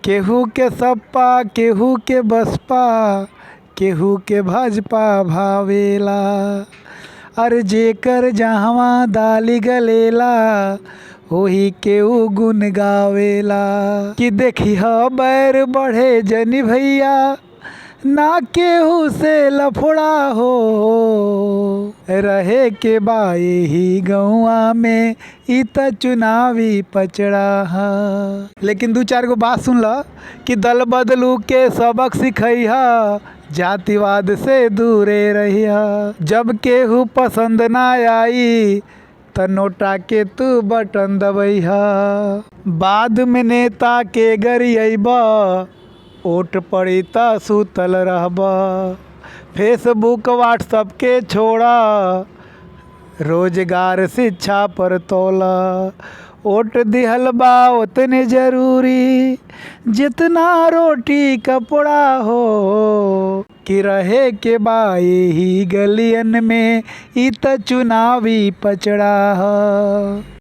केहू के सपा केहू के बसपा केहू के भाजपा भावेला। अरे जेकर जहवा दाली गलेला ओही केहू गुन गावेला। कि देखी ह बैर बढ़े जनी भैया ना केहू से लफड़ा हो। रहे के बा ही गौआ में इ त चुनावी पचड़ा हा। लेकिन दू चार गो बात सुन ल कि दल बदलू के सबक सिखैहा जातिवाद से दूरे रहिया। जब केहू पसंद ना आई त नोटा के तू बटन दबैहा। बाद में नेता के गरियबा ओट पड़ी त सुतल रहबा। फेसबुक व्हाट्सएप के छोड़ा रोजगार शिक्षा पर तोला। ओट दिहल बा उतने जरूरी जितना रोटी कपड़ा हो। कि रहे के बा ही गलियन में इ त चुनावी पचड़ा हा।